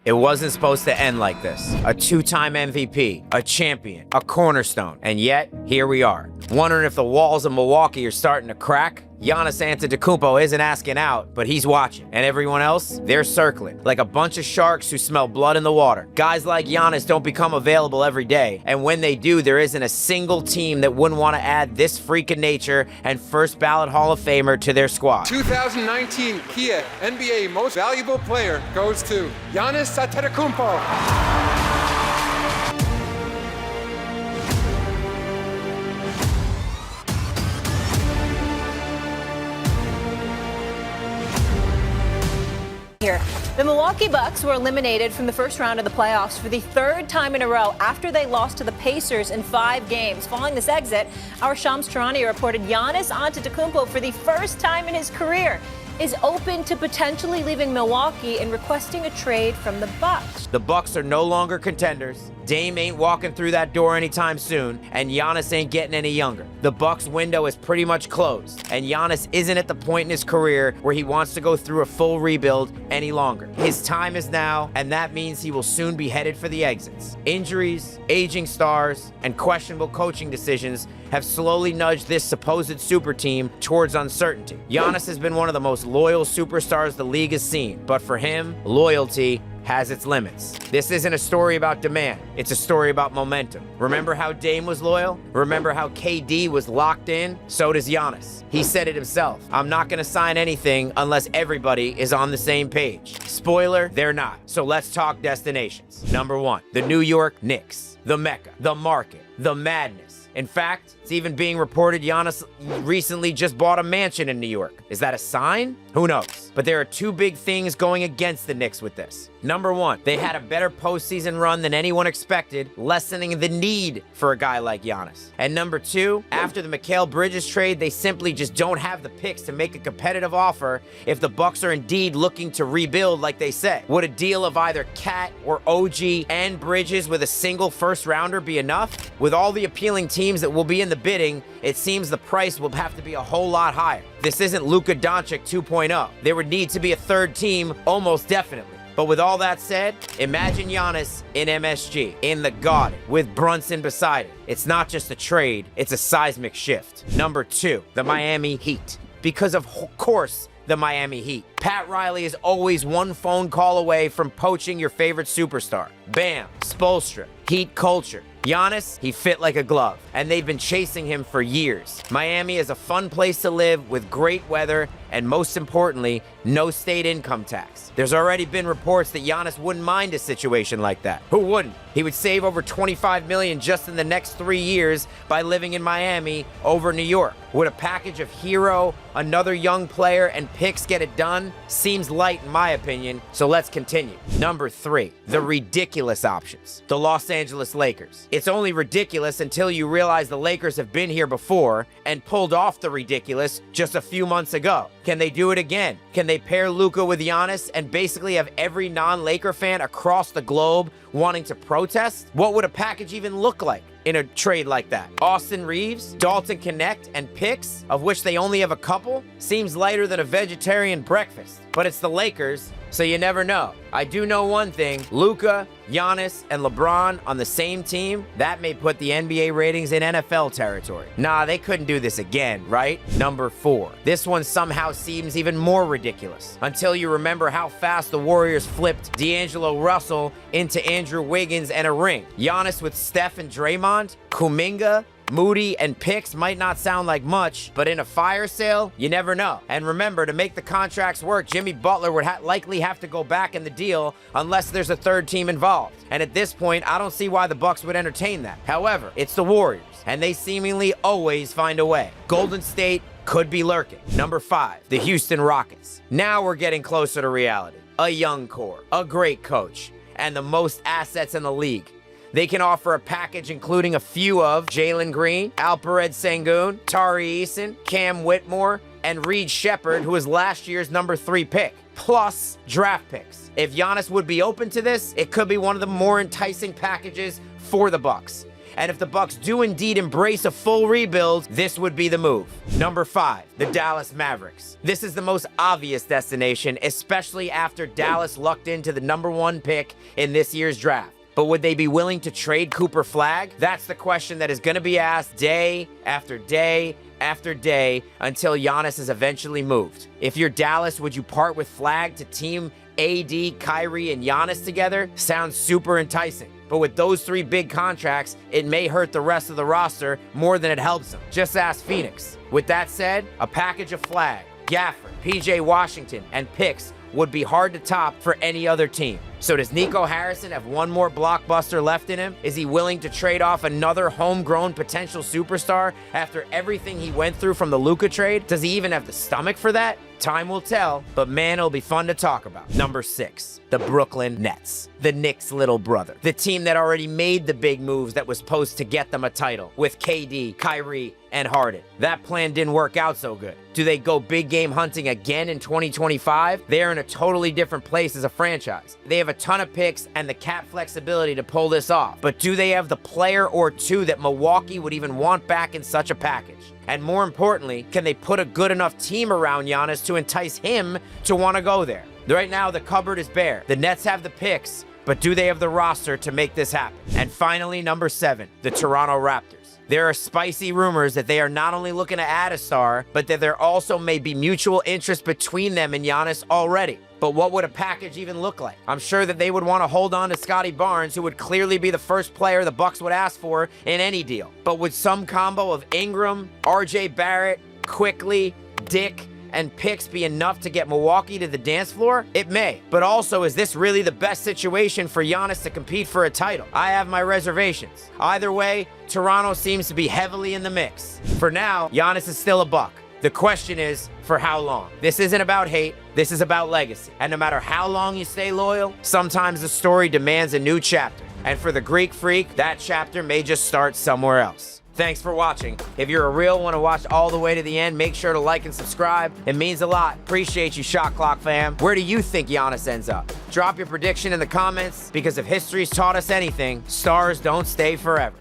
It wasn't supposed to end like this. A two-time MVP, a champion, a cornerstone, and yet, here we are. Wondering if the walls of Milwaukee are starting to crack? Giannis Antetokounmpo isn't asking out, but he's watching. And everyone else, they're circling. Like a bunch of sharks who smell blood in the water. Guys like Giannis don't become available every day. And when they do, there isn't a single team that wouldn't want to add this freak of nature and first ballot Hall of Famer to their squad. 2019 Kia NBA Most Valuable Player goes to Giannis Antetokounmpo. Here. The Milwaukee Bucks were eliminated from the first round of the playoffs for the third time in a row after they lost to the Pacers in 5 games. Following this exit, our Shams Charania reported Giannis Antetokounmpo, for the first time in his career, is open to potentially leaving Milwaukee and requesting a trade from the Bucks. The Bucks are no longer contenders. Dame ain't walking through that door anytime soon, and Giannis ain't getting any younger. The Bucks window is pretty much closed, and Giannis isn't at the point in his career where he wants to go through a full rebuild any longer. His time is now, and that means he will soon be headed for the exits. Injuries, aging stars, and questionable coaching decisions have slowly nudged this supposed super team towards uncertainty. Giannis has been one of the most loyal superstars the league has seen, but for him, loyalty has its limits. This isn't a story about demand, it's a story about momentum. Remember how Dame was loyal? Remember how KD was locked in? So does Giannis. He said it himself. I'm not gonna sign anything unless everybody is on the same page. Spoiler, they're not. So let's talk destinations. Number 1, the New York Knicks. The Mecca, the market, the madness. In fact, it's even being reported Giannis recently just bought a mansion in New York. Is that a sign? Who knows? But there are 2 big things going against the Knicks with this. Number 1, they had a better postseason run than anyone expected, lessening the need for a guy like Giannis. And number 2, after the Mikal Bridges trade, they simply just don't have the picks to make a competitive offer if the Bucks are indeed looking to rebuild like they say. Would a deal of either Cat or OG and Bridges with a single first rounder be enough? With all the appealing teams that will be in the bidding, it seems the price will have to be a whole lot higher. This isn't Luka Doncic 2.0. There would need to be a third team, almost definitely. But with all that said, imagine Giannis in MSG, in the Garden, with Brunson beside him. It's not just a trade, it's a seismic shift. Number 2, the Miami Heat. Because of course, the Miami Heat. Pat Riley is always one phone call away from poaching your favorite superstar. Bam, Spoelstra, Heat culture. Giannis, he fit like a glove, and they've been chasing him for years. Miami is a fun place to live with great weather and, most importantly, no state income tax. There's already been reports that Giannis wouldn't mind a situation like that. Who wouldn't? He would save over $25 million just in the next 3 years by living in Miami over New York. Would a package of Hero, another young player, and picks get it done? Seems light in my opinion, so let's continue. Number 3, the ridiculous options. The Los Angeles Lakers. It's only ridiculous until you realize the Lakers have been here before and pulled off the ridiculous just a few months ago. Can they do it again? Can they pair Luka with Giannis and basically have every non-Laker fan across the globe wanting to protest? What would a package even look like in a trade like that? Austin Reeves, Dalton Connect, and picks, of which they only have a couple, seems lighter than a vegetarian breakfast. But it's the Lakers, so you never know. I do know one thing, Luka, Giannis, and LeBron on the same team, that may put the NBA ratings in NFL territory. Nah, they couldn't do this again, right? Number 4. This one somehow seems even more ridiculous, until you remember how fast the Warriors flipped D'Angelo Russell into Andrew Wiggins and a ring. Giannis with Steph and Draymond, Kuminga, Moody, and picks might not sound like much, but in a fire sale, you never know. And remember, to make the contracts work, Jimmy Butler would likely have to go back in the deal unless there's a third team involved. And at this point, I don't see why the Bucks would entertain that. However, it's the Warriors, and they seemingly always find a way. Golden State could be lurking. Number 5, the Houston Rockets. Now we're getting closer to reality. A young core, a great coach, and the most assets in the league. They can offer a package including a few of Jalen Green, Alperen Sengun, Tari Eason, Cam Whitmore, and Reed Shepherd, who was last year's number 3 pick, plus draft picks. If Giannis would be open to this, it could be one of the more enticing packages for the Bucks. And if the Bucks do indeed embrace a full rebuild, this would be the move. Number 5, the Dallas Mavericks. This is the most obvious destination, especially after Dallas lucked into the number 1 pick in this year's draft. But would they be willing to trade Cooper Flagg? That's the question that is going to be asked day after day after day until Giannis is eventually moved. If you're Dallas, would you part with Flagg to team AD, Kyrie, and Giannis together? Sounds super enticing. But with those 3 big contracts, it may hurt the rest of the roster more than it helps them. Just ask Phoenix. With that said, a package of Flagg, Gafford, PJ Washington, and picks would be hard to top for any other team. So does Nico Harrison have one more blockbuster left in him? Is he willing to trade off another homegrown potential superstar after everything he went through from the Luka trade? Does he even have the stomach for that? Time will tell, but man, it'll be fun to talk about. Number 6, the Brooklyn Nets. The Knicks' little brother. The team that already made the big moves that was supposed to get them a title with KD, Kyrie, and Harden. That plan didn't work out so good. Do they go big game hunting again in 2025? They're in a totally different place as a franchise. They have a ton of picks and the cap flexibility to pull this off. But do they have the player or two that Milwaukee would even want back in such a package? And more importantly, can they put a good enough team around Giannis to entice him to want to go there? Right now, the cupboard is bare. The Nets have the picks, but do they have the roster to make this happen? And finally, number 7, the Toronto Raptors. There are spicy rumors that they are not only looking to add a star, but that there also may be mutual interest between them and Giannis already. But what would a package even look like? I'm sure that they would want to hold on to Scotty Barnes, who would clearly be the first player the Bucks would ask for in any deal. But would some combo of Ingram, RJ Barrett, Quickly, Dick, and picks be enough to get Milwaukee to the dance floor? It may. But also, is this really the best situation for Giannis to compete for a title? I have my reservations. Either way, Toronto seems to be heavily in the mix. For now, Giannis is still a Buck. The question is, for how long? This isn't about hate, this is about legacy. And no matter how long you stay loyal, sometimes the story demands a new chapter. And for the Greek Freak, that chapter may just start somewhere else. Thanks for watching. If you're a real one to watch all the way to the end, make sure to like and subscribe. It means a lot. Appreciate you, Shot Clock fam. Where do you think Giannis ends up? Drop your prediction in the comments, because if history's taught us anything, stars don't stay forever.